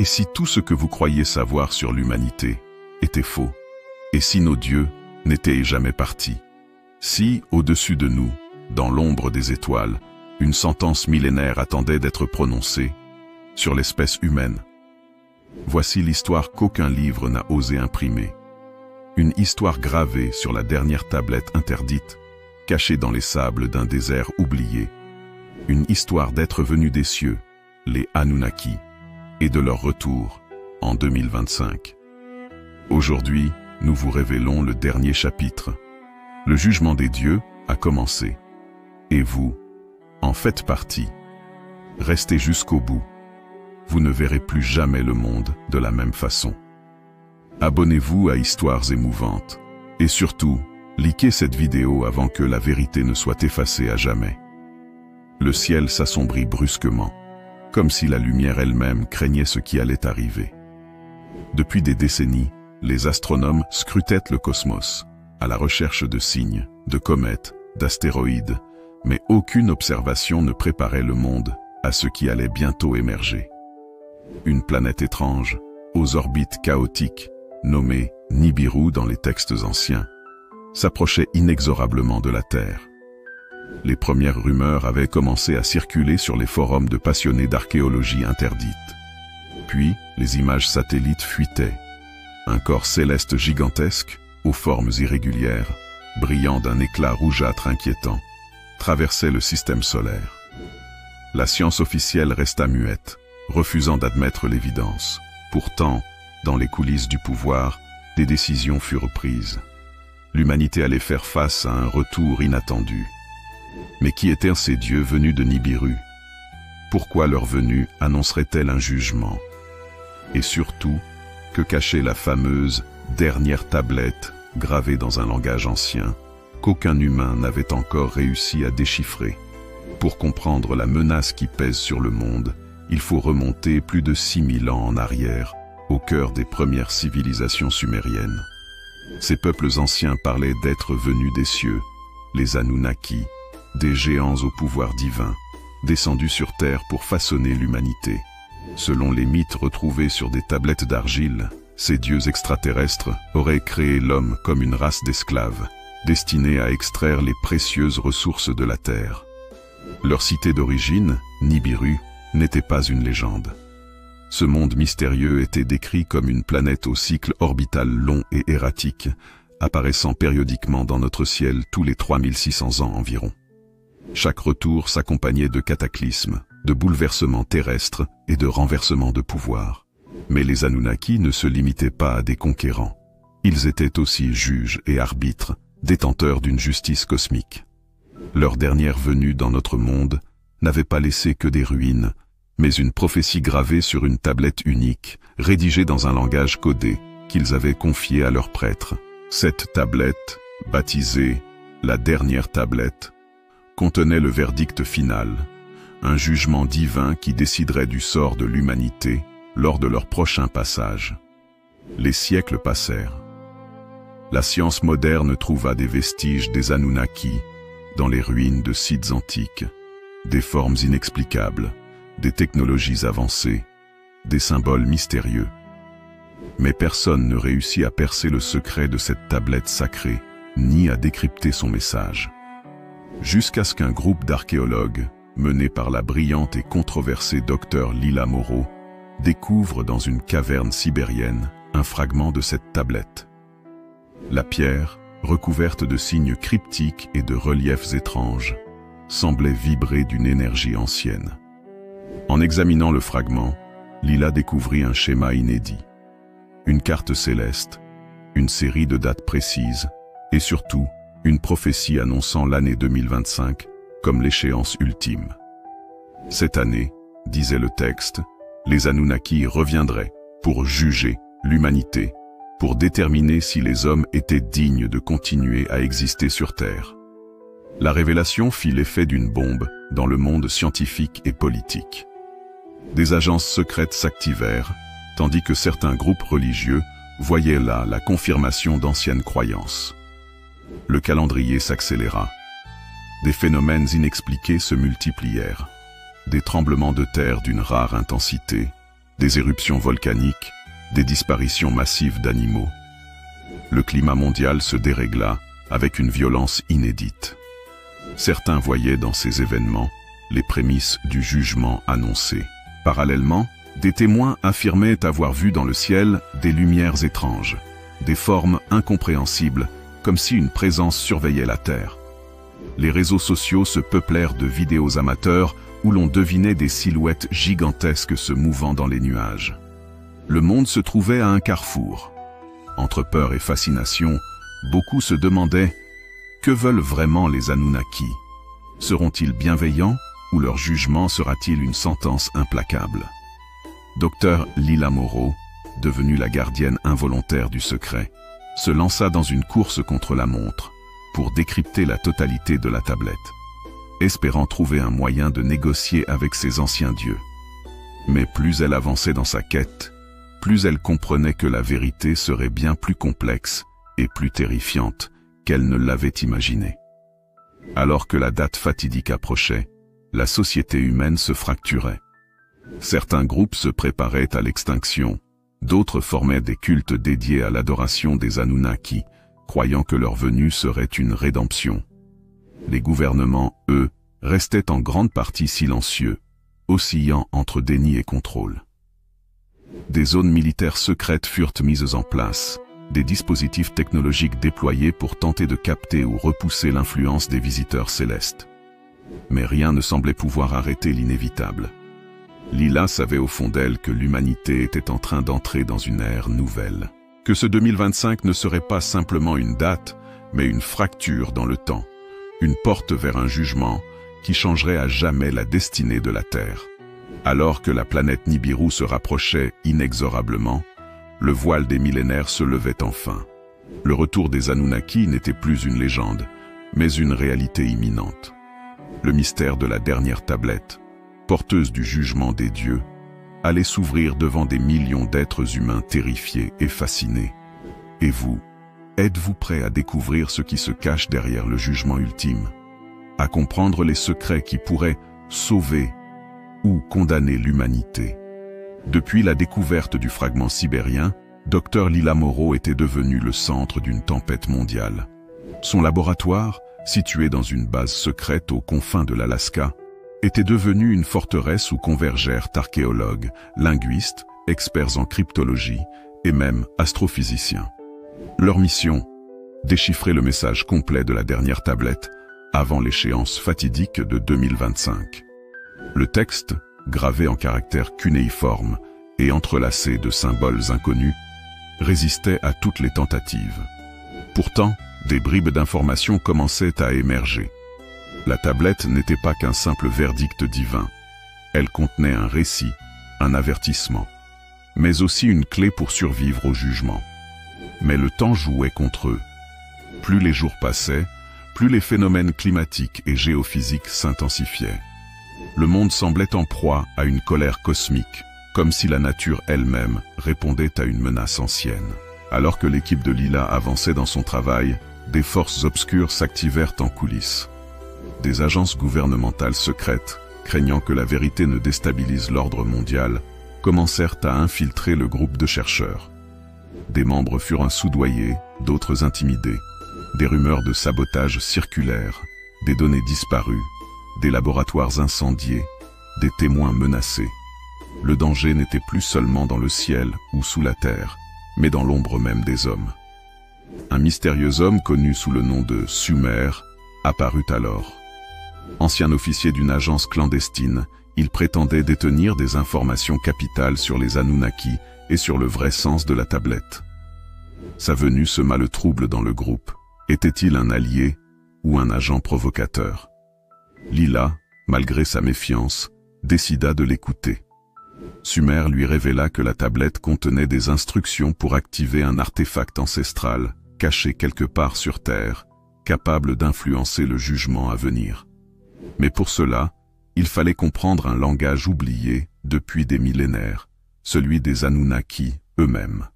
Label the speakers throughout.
Speaker 1: Et si tout ce que vous croyez savoir sur l'humanité était faux? Et si nos dieux n'étaient jamais partis? Si, au-dessus de nous, dans l'ombre des étoiles, une sentence millénaire attendait d'être prononcée sur l'espèce humaine? Voici l'histoire qu'aucun livre n'a osé imprimer. Une histoire gravée sur la dernière tablette interdite, cachée dans les sables d'un désert oublié. Une histoire d'êtres venus des cieux, les Anunnaki, et de leur retour en 2025. Aujourd'hui, nous vous révélons le dernier chapitre. Le jugement des dieux a commencé. Et vous en faites partie. Restez jusqu'au bout. Vous ne verrez plus jamais le monde de la même façon. Abonnez-vous à Histoires émouvantes. Et surtout, likez cette vidéo avant que la vérité ne soit effacée à jamais. Le ciel s'assombrit brusquement, comme si la lumière elle-même craignait ce qui allait arriver. Depuis des décennies, les astronomes scrutaient le cosmos, à la recherche de signes, de comètes, d'astéroïdes, mais aucune observation ne préparait le monde à ce qui allait bientôt émerger. Une planète étrange, aux orbites chaotiques, nommée Nibiru dans les textes anciens, s'approchait inexorablement de la Terre. Les premières rumeurs avaient commencé à circuler sur les forums de passionnés d'archéologie interdite. Puis, les images satellites fuitaient. Un corps céleste gigantesque, aux formes irrégulières, brillant d'un éclat rougeâtre inquiétant, traversait le système solaire. La science officielle resta muette, refusant d'admettre l'évidence. Pourtant, dans les coulisses du pouvoir, des décisions furent prises. L'humanité allait faire face à un retour inattendu. Mais qui étaient ces dieux venus de Nibiru? Pourquoi leur venue annoncerait-elle un jugement? Et surtout, que cachait la fameuse dernière tablette gravée dans un langage ancien, qu'aucun humain n'avait encore réussi à déchiffrer? Pour comprendre la menace qui pèse sur le monde, il faut remonter plus de 6000 ans en arrière, au cœur des premières civilisations sumériennes. Ces peuples anciens parlaient d'êtres venus des cieux, les Anunnaki, des géants au pouvoir divin, descendus sur Terre pour façonner l'humanité. Selon les mythes retrouvés sur des tablettes d'argile, ces dieux extraterrestres auraient créé l'homme comme une race d'esclaves, destinée à extraire les précieuses ressources de la Terre. Leur cité d'origine, Nibiru, n'était pas une légende. Ce monde mystérieux était décrit comme une planète au cycle orbital long et erratique, apparaissant périodiquement dans notre ciel tous les 3600 ans environ. Chaque retour s'accompagnait de cataclysmes, de bouleversements terrestres et de renversements de pouvoir. Mais les Anunnaki ne se limitaient pas à des conquérants. Ils étaient aussi juges et arbitres, détenteurs d'une justice cosmique. Leur dernière venue dans notre monde n'avait pas laissé que des ruines, mais une prophétie gravée sur une tablette unique, rédigée dans un langage codé, qu'ils avaient confié à leurs prêtres. Cette tablette, baptisée la dernière tablette, contenait le verdict final, un jugement divin qui déciderait du sort de l'humanité lors de leur prochain passage. Les siècles passèrent. La science moderne trouva des vestiges des Anunnaki dans les ruines de sites antiques, des formes inexplicables, des technologies avancées, des symboles mystérieux. Mais personne ne réussit à percer le secret de cette tablette sacrée, ni à décrypter son message. Jusqu'à ce qu'un groupe d'archéologues, mené par la brillante et controversée docteure Lila Moreau, découvre dans une caverne sibérienne un fragment de cette tablette. La pierre, recouverte de signes cryptiques et de reliefs étranges, semblait vibrer d'une énergie ancienne. En examinant le fragment, Lila découvrit un schéma inédit. Une carte céleste, une série de dates précises, et surtout, une prophétie annonçant l'année 2025 comme l'échéance ultime. Cette année, disait le texte, les Anunnaki reviendraient pour juger l'humanité, pour déterminer si les hommes étaient dignes de continuer à exister sur Terre. La révélation fit l'effet d'une bombe dans le monde scientifique et politique. Des agences secrètes s'activèrent, tandis que certains groupes religieux voyaient là la confirmation d'anciennes croyances. Le calendrier s'accéléra. Des phénomènes inexpliqués se multiplièrent. Des tremblements de terre d'une rare intensité, des éruptions volcaniques, des disparitions massives d'animaux. Le climat mondial se dérégla avec une violence inédite. Certains voyaient dans ces événements les prémices du jugement annoncé. Parallèlement, des témoins affirmaient avoir vu dans le ciel des lumières étranges, des formes incompréhensibles, comme si une présence surveillait la Terre. Les réseaux sociaux se peuplèrent de vidéos amateurs où l'on devinait des silhouettes gigantesques se mouvant dans les nuages. Le monde se trouvait à un carrefour. Entre peur et fascination, beaucoup se demandaient « Que veulent vraiment les Anunnaki? Seront-ils bienveillants ou leur jugement sera-t-il une sentence implacable ?» Dr Lila Moreau, devenue la gardienne involontaire du secret, se lança dans une course contre la montre pour décrypter la totalité de la tablette, espérant trouver un moyen de négocier avec ses anciens dieux. Mais plus elle avançait dans sa quête, plus elle comprenait que la vérité serait bien plus complexe et plus terrifiante qu'elle ne l'avait imaginé. Alors que la date fatidique approchait, la société humaine se fracturait. Certains groupes se préparaient à l'extinction, d'autres formaient des cultes dédiés à l'adoration des Anunnaki, croyant que leur venue serait une rédemption. Les gouvernements, eux, restaient en grande partie silencieux, oscillant entre déni et contrôle. Des zones militaires secrètes furent mises en place, des dispositifs technologiques déployés pour tenter de capter ou repousser l'influence des visiteurs célestes. Mais rien ne semblait pouvoir arrêter l'inévitable. Lila savait au fond d'elle que l'humanité était en train d'entrer dans une ère nouvelle, que ce 2025 ne serait pas simplement une date, mais une fracture dans le temps, une porte vers un jugement qui changerait à jamais la destinée de la Terre. Alors que la planète Nibiru se rapprochait inexorablement, le voile des millénaires se levait enfin. Le retour des Anunnaki n'était plus une légende, mais une réalité imminente. Le mystère de la dernière tablette, porteuse du jugement des dieux, allait s'ouvrir devant des millions d'êtres humains terrifiés et fascinés. Et vous, êtes-vous prêt à découvrir ce qui se cache derrière le jugement ultime, à comprendre les secrets qui pourraient sauver ou condamner l'humanité? Depuis la découverte du fragment sibérien, Dr Lila Moreau était devenu le centre d'une tempête mondiale. Son laboratoire, situé dans une base secrète aux confins de l'Alaska, était devenu une forteresse où convergèrent archéologues, linguistes, experts en cryptologie et même astrophysiciens. Leur mission, déchiffrer le message complet de la dernière tablette avant l'échéance fatidique de 2025. Le texte, gravé en caractères cunéiformes et entrelacé de symboles inconnus, résistait à toutes les tentatives. Pourtant, des bribes d'informations commençaient à émerger. La tablette n'était pas qu'un simple verdict divin. Elle contenait un récit, un avertissement, mais aussi une clé pour survivre au jugement. Mais le temps jouait contre eux. Plus les jours passaient, plus les phénomènes climatiques et géophysiques s'intensifiaient. Le monde semblait en proie à une colère cosmique, comme si la nature elle-même répondait à une menace ancienne. Alors que l'équipe de Lila avançait dans son travail, des forces obscures s'activèrent en coulisses. Des agences gouvernementales secrètes, craignant que la vérité ne déstabilise l'ordre mondial, commencèrent à infiltrer le groupe de chercheurs. Des membres furent soudoyés, d'autres intimidés. Des rumeurs de sabotage circulèrent, des données disparues, des laboratoires incendiés, des témoins menacés. Le danger n'était plus seulement dans le ciel ou sous la terre, mais dans l'ombre même des hommes. Un mystérieux homme connu sous le nom de Sumer apparut alors. Ancien officier d'une agence clandestine, il prétendait détenir des informations capitales sur les Anunnaki et sur le vrai sens de la tablette. Sa venue sema le trouble dans le groupe. Était-il un allié ou un agent provocateur? Lila, malgré sa méfiance, décida de l'écouter. Sumer lui révéla que la tablette contenait des instructions pour activer un artefact ancestral, caché quelque part sur Terre, capable d'influencer le jugement à venir. Mais pour cela, il fallait comprendre un langage oublié depuis des millénaires, celui des Anunnaki eux-mêmes.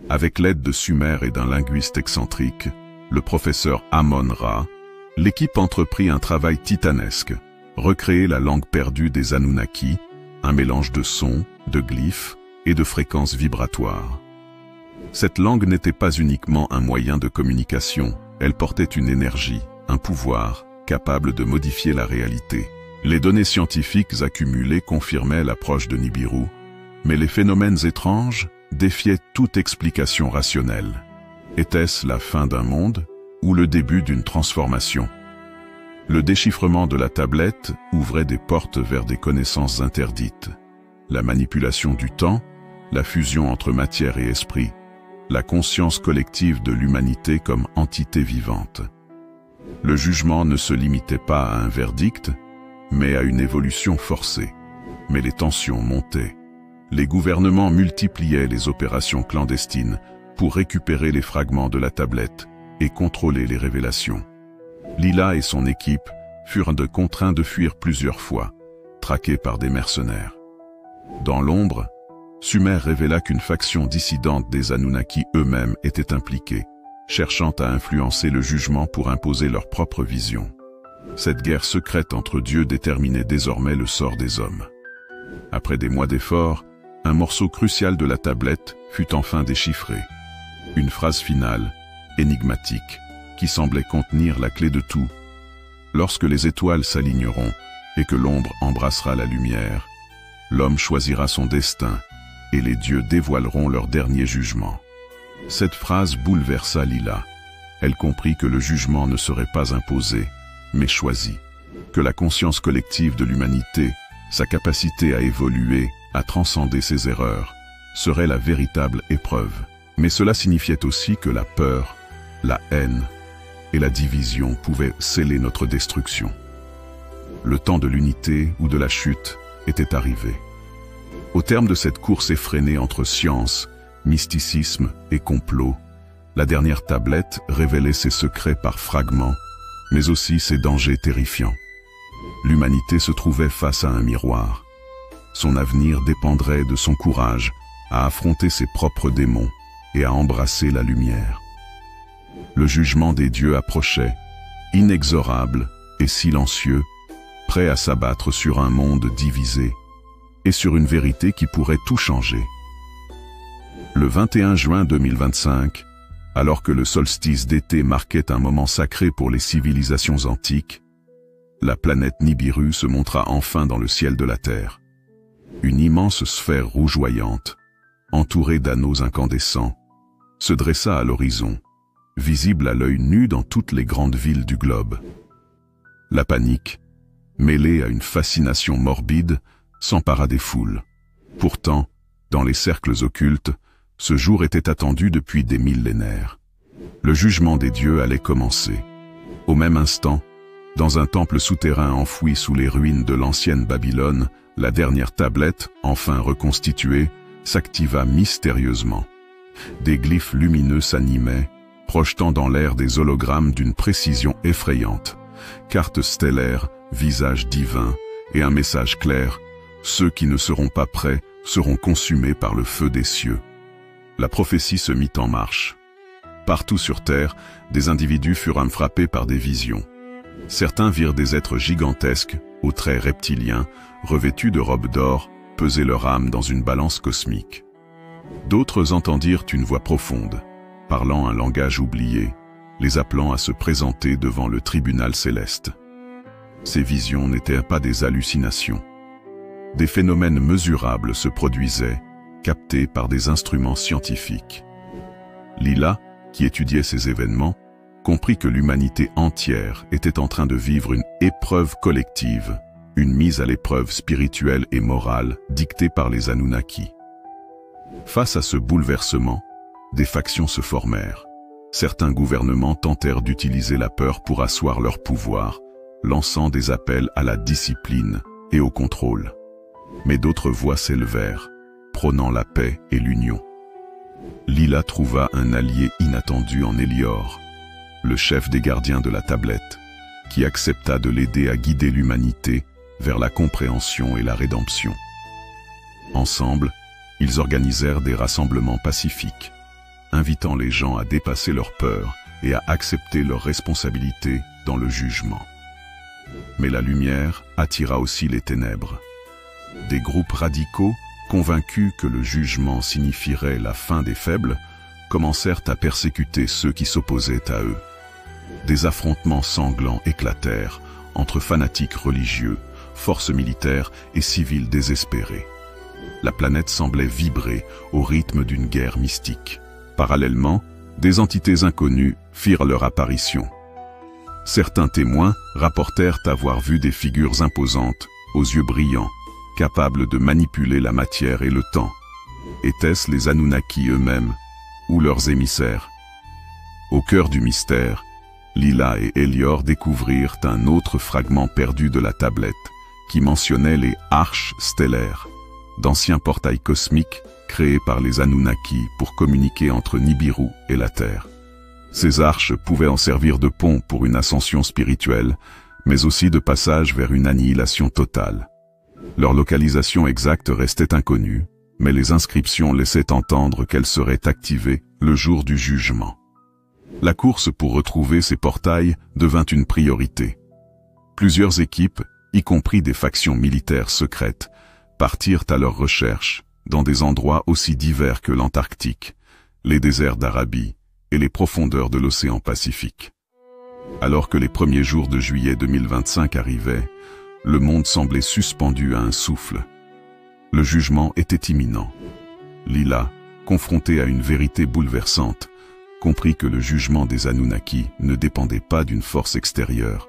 Speaker 1: Avec l'aide de Sumer et d'un linguiste excentrique, le professeur Amon-Ra, l'équipe entreprit un travail titanesque, recréer la langue perdue des Anunnaki, un mélange de sons, de glyphes et de fréquences vibratoires. Cette langue n'était pas uniquement un moyen de communication, elle portait une énergie, un pouvoir, capable de modifier la réalité. Les données scientifiques accumulées confirmaient l'approche de Nibiru, mais les phénomènes étranges défiaient toute explication rationnelle. Était-ce la fin d'un monde ou le début d'une transformation? Le déchiffrement de la tablette ouvrait des portes vers des connaissances interdites. La manipulation du temps, la fusion entre matière et esprit, la conscience collective de l'humanité comme entité vivante. Le jugement ne se limitait pas à un verdict, mais à une évolution forcée. Mais les tensions montaient. Les gouvernements multipliaient les opérations clandestines pour récupérer les fragments de la tablette et contrôler les révélations. Lila et son équipe furent contraints de fuir plusieurs fois, traqués par des mercenaires. Dans l'ombre, Sumer révéla qu'une faction dissidente des Anunnaki eux-mêmes était impliquée, cherchant à influencer le jugement pour imposer leur propre vision. Cette guerre secrète entre dieux déterminait désormais le sort des hommes. Après des mois d'efforts, un morceau crucial de la tablette fut enfin déchiffré. Une phrase finale, énigmatique, qui semblait contenir la clé de tout. Lorsque les étoiles s'aligneront et que l'ombre embrassera la lumière, l'homme choisira son destin et les dieux dévoileront leur dernier jugement. Cette phrase bouleversa Lila. Elle comprit que le jugement ne serait pas imposé, mais choisi. Que la conscience collective de l'humanité, sa capacité à évoluer, à transcender ses erreurs, serait la véritable épreuve. Mais cela signifiait aussi que la peur, la haine et la division pouvaient sceller notre destruction. Le temps de l'unité ou de la chute était arrivé. Au terme de cette course effrénée entre science, mysticisme et complot, la dernière tablette révélait ses secrets par fragments, mais aussi ses dangers terrifiants. L'humanité se trouvait face à un miroir. Son avenir dépendrait de son courage à affronter ses propres démons et à embrasser la lumière. Le jugement des dieux approchait, inexorable et silencieux, prêt à s'abattre sur un monde divisé et sur une vérité qui pourrait tout changer. Le 21 juin 2025, alors que le solstice d'été marquait un moment sacré pour les civilisations antiques, la planète Nibiru se montra enfin dans le ciel de la Terre. Une immense sphère rougeoyante, entourée d'anneaux incandescents, se dressa à l'horizon, visible à l'œil nu dans toutes les grandes villes du globe. La panique, mêlée à une fascination morbide, s'empara des foules. Pourtant, dans les cercles occultes, ce jour était attendu depuis des millénaires. Le jugement des dieux allait commencer. Au même instant, dans un temple souterrain enfoui sous les ruines de l'ancienne Babylone, la dernière tablette, enfin reconstituée, s'activa mystérieusement. Des glyphes lumineux s'animaient, projetant dans l'air des hologrammes d'une précision effrayante. Cartes stellaires, visages divins et un message clair: ceux qui ne seront pas prêts seront consumés par le feu des cieux. La prophétie se mit en marche. Partout sur Terre, des individus furent frappés par des visions. Certains virent des êtres gigantesques, aux traits reptiliens, revêtus de robes d'or, peser leur âme dans une balance cosmique. D'autres entendirent une voix profonde, parlant un langage oublié, les appelant à se présenter devant le tribunal céleste. Ces visions n'étaient pas des hallucinations. Des phénomènes mesurables se produisaient, captés par des instruments scientifiques. Lila, qui étudiait ces événements, comprit que l'humanité entière était en train de vivre une épreuve collective, une mise à l'épreuve spirituelle et morale dictée par les Anunnaki. Face à ce bouleversement, des factions se formèrent. Certains gouvernements tentèrent d'utiliser la peur pour asseoir leur pouvoir, lançant des appels à la discipline et au contrôle. Mais d'autres voix s'élevèrent, prônant la paix et l'union. Lila trouva un allié inattendu en Hélior, le chef des gardiens de la tablette, qui accepta de l'aider à guider l'humanité vers la compréhension et la rédemption. Ensemble, ils organisèrent des rassemblements pacifiques, invitant les gens à dépasser leurs peurs et à accepter leurs responsabilités dans le jugement. Mais la lumière attira aussi les ténèbres. Des groupes radicaux, convaincus que le jugement signifierait la fin des faibles, commencèrent à persécuter ceux qui s'opposaient à eux. Des affrontements sanglants éclatèrent entre fanatiques religieux, forces militaires et civils désespérés. La planète semblait vibrer au rythme d'une guerre mystique. Parallèlement, des entités inconnues firent leur apparition. Certains témoins rapportèrent avoir vu des figures imposantes, aux yeux brillants, capables de manipuler la matière et le temps. Étaient-ce les Anunnaki eux-mêmes, ou leurs émissaires? Au cœur du mystère, Lila et Elior découvrirent un autre fragment perdu de la tablette, qui mentionnait les arches stellaires, d'anciens portails cosmiques créés par les Anunnaki pour communiquer entre Nibiru et la Terre. Ces arches pouvaient en servir de pont pour une ascension spirituelle, mais aussi de passage vers une annihilation totale. Leur localisation exacte restait inconnue, mais les inscriptions laissaient entendre qu'elles seraient activées le jour du jugement. La course pour retrouver ces portails devint une priorité. Plusieurs équipes, y compris des factions militaires secrètes, partirent à leur recherche dans des endroits aussi divers que l'Antarctique, les déserts d'Arabie et les profondeurs de l'océan Pacifique. Alors que les premiers jours de juillet 2025 arrivaient, le monde semblait suspendu à un souffle. Le jugement était imminent. Lila, confrontée à une vérité bouleversante, comprit que le jugement des Anunnaki ne dépendait pas d'une force extérieure,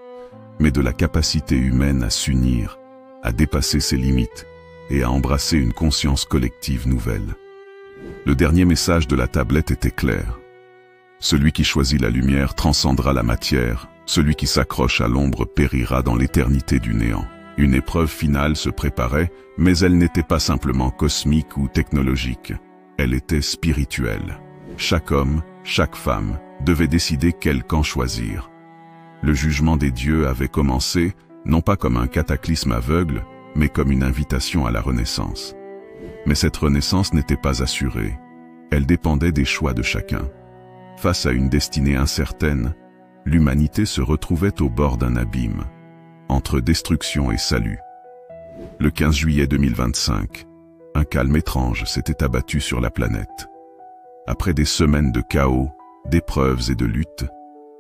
Speaker 1: mais de la capacité humaine à s'unir, à dépasser ses limites et à embrasser une conscience collective nouvelle. Le dernier message de la tablette était clair. Celui qui choisit la lumière transcendra la matière, celui qui s'accroche à l'ombre périra dans l'éternité du néant. Une épreuve finale se préparait, mais elle n'était pas simplement cosmique ou technologique. Elle était spirituelle. Chaque homme, chaque femme, devait décider quel camp choisir. Le jugement des dieux avait commencé, non pas comme un cataclysme aveugle, mais comme une invitation à la renaissance. Mais cette renaissance n'était pas assurée. Elle dépendait des choix de chacun. Face à une destinée incertaine, l'humanité se retrouvait au bord d'un abîme, entre destruction et salut. Le 15 juillet 2025, un calme étrange s'était abattu sur la planète. Après des semaines de chaos, d'épreuves et de luttes,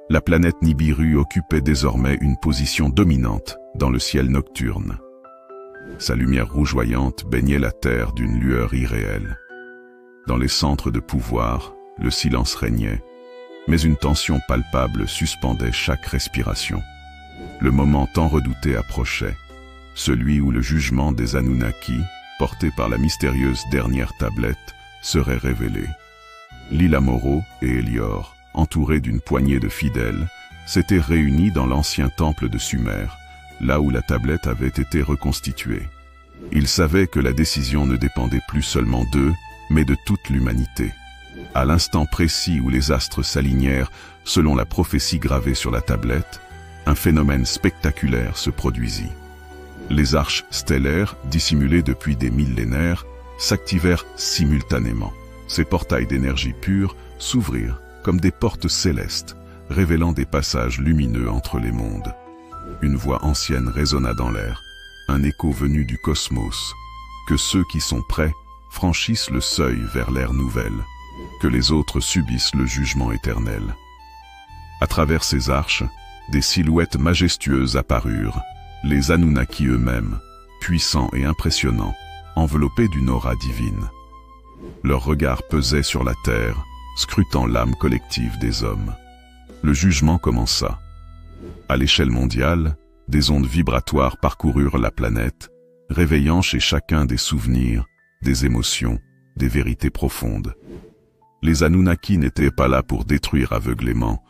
Speaker 1: la planète Nibiru occupait désormais une position dominante dans le ciel nocturne. Sa lumière rougeoyante baignait la Terre d'une lueur irréelle. Dans les centres de pouvoir, le silence régnait, mais une tension palpable suspendait chaque respiration. Le moment tant redouté approchait, celui où le jugement des Anunnaki, porté par la mystérieuse dernière tablette, serait révélé. Lila Moreau et Elior, entourés d'une poignée de fidèles, s'étaient réunis dans l'ancien temple de Sumer, là où la tablette avait été reconstituée. Ils savaient que la décision ne dépendait plus seulement d'eux, mais de toute l'humanité. À l'instant précis où les astres s'alignèrent, selon la prophétie gravée sur la tablette, un phénomène spectaculaire se produisit. Les arches stellaires, dissimulées depuis des millénaires, s'activèrent simultanément. Ces portails d'énergie pure s'ouvrirent comme des portes célestes, révélant des passages lumineux entre les mondes. Une voix ancienne résonna dans l'air, un écho venu du cosmos, que ceux qui sont prêts franchissent le seuil vers l'ère nouvelle, que les autres subissent le jugement éternel. À travers ces arches, des silhouettes majestueuses apparurent, les Anunnaki eux-mêmes, puissants et impressionnants, enveloppés d'une aura divine. Leur regard pesait sur la terre, scrutant l'âme collective des hommes. Le jugement commença. À l'échelle mondiale, des ondes vibratoires parcoururent la planète, réveillant chez chacun des souvenirs, des émotions, des vérités profondes. Les Anunnaki n'étaient pas là pour détruire aveuglément,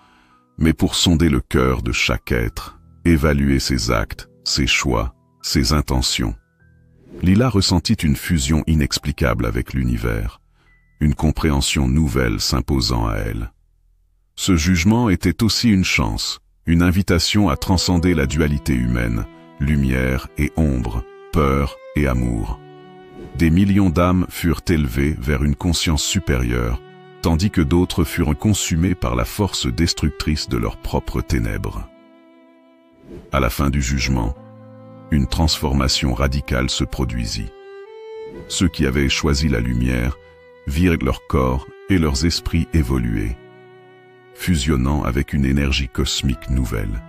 Speaker 1: mais pour sonder le cœur de chaque être, évaluer ses actes, ses choix, ses intentions. Lila ressentit une fusion inexplicable avec l'univers, une compréhension nouvelle s'imposant à elle. Ce jugement était aussi une chance, une invitation à transcender la dualité humaine, lumière et ombre, peur et amour. Des millions d'âmes furent élevées vers une conscience supérieure, tandis que d'autres furent consumées par la force destructrice de leurs propres ténèbres. À la fin du jugement, une transformation radicale se produisit. Ceux qui avaient choisi la lumière virent leur corps et leurs esprits évoluer, fusionnant avec une énergie cosmique nouvelle.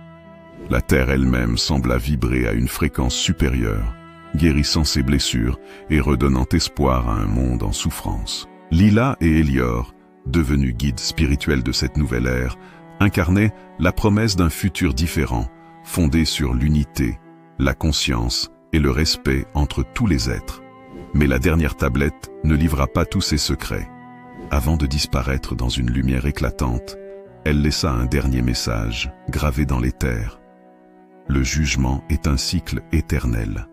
Speaker 1: La Terre elle-même sembla vibrer à une fréquence supérieure, guérissant ses blessures et redonnant espoir à un monde en souffrance. Lila et Elior, devenus guides spirituels de cette nouvelle ère, incarnaient la promesse d'un futur différent, fondé sur l'unité, la conscience et le respect entre tous les êtres. Mais la dernière tablette ne livra pas tous ses secrets. Avant de disparaître dans une lumière éclatante, elle laissa un dernier message, gravé dans l'éther. Le jugement est un cycle éternel.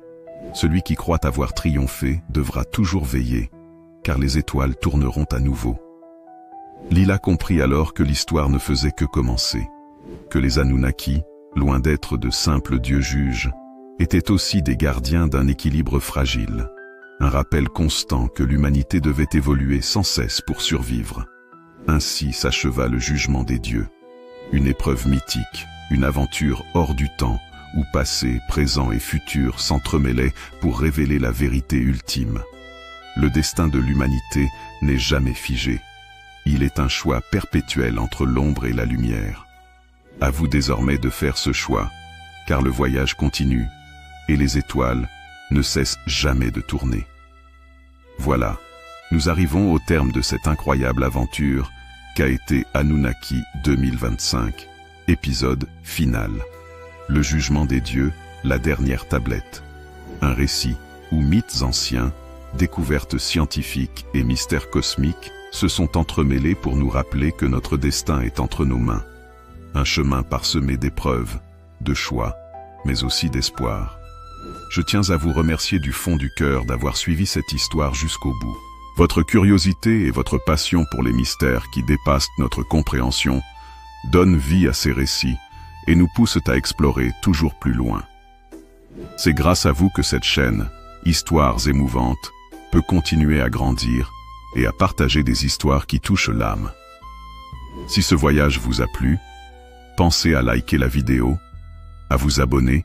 Speaker 1: Celui qui croit avoir triomphé devra toujours veiller, car les étoiles tourneront à nouveau. Lila comprit alors que l'histoire ne faisait que commencer, que les Anunnaki, loin d'être de simples dieux juges, étaient aussi des gardiens d'un équilibre fragile, un rappel constant que l'humanité devait évoluer sans cesse pour survivre. Ainsi s'acheva le jugement des dieux, une épreuve mythique, une aventure hors du temps, où passé, présent et futur s'entremêlaient pour révéler la vérité ultime. Le destin de l'humanité n'est jamais figé. Il est un choix perpétuel entre l'ombre et la lumière. À vous désormais de faire ce choix, car le voyage continue, et les étoiles ne cessent jamais de tourner. Voilà, nous arrivons au terme de cette incroyable aventure qu'a été Anunnaki 2025, épisode final. Le jugement des dieux, la dernière tablette. Un récit où mythes anciens, découvertes scientifiques et mystères cosmiques se sont entremêlés pour nous rappeler que notre destin est entre nos mains. Un chemin parsemé d'épreuves, de choix, mais aussi d'espoir. Je tiens à vous remercier du fond du cœur d'avoir suivi cette histoire jusqu'au bout. Votre curiosité et votre passion pour les mystères qui dépassent notre compréhension donnent vie à ces récits et nous poussent à explorer toujours plus loin. C'est grâce à vous que cette chaîne, Histoires émouvantes, peut continuer à grandir et à partager des histoires qui touchent l'âme. Si ce voyage vous a plu, pensez à liker la vidéo, à vous abonner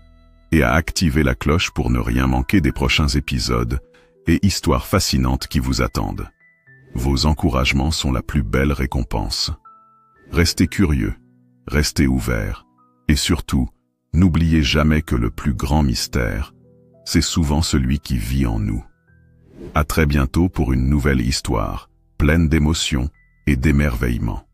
Speaker 1: et à activer la cloche pour ne rien manquer des prochains épisodes et histoires fascinantes qui vous attendent. Vos encouragements sont la plus belle récompense. Restez curieux, restez ouverts, et surtout, n'oubliez jamais que le plus grand mystère, c'est souvent celui qui vit en nous. À très bientôt pour une nouvelle histoire, pleine d'émotions et d'émerveillement.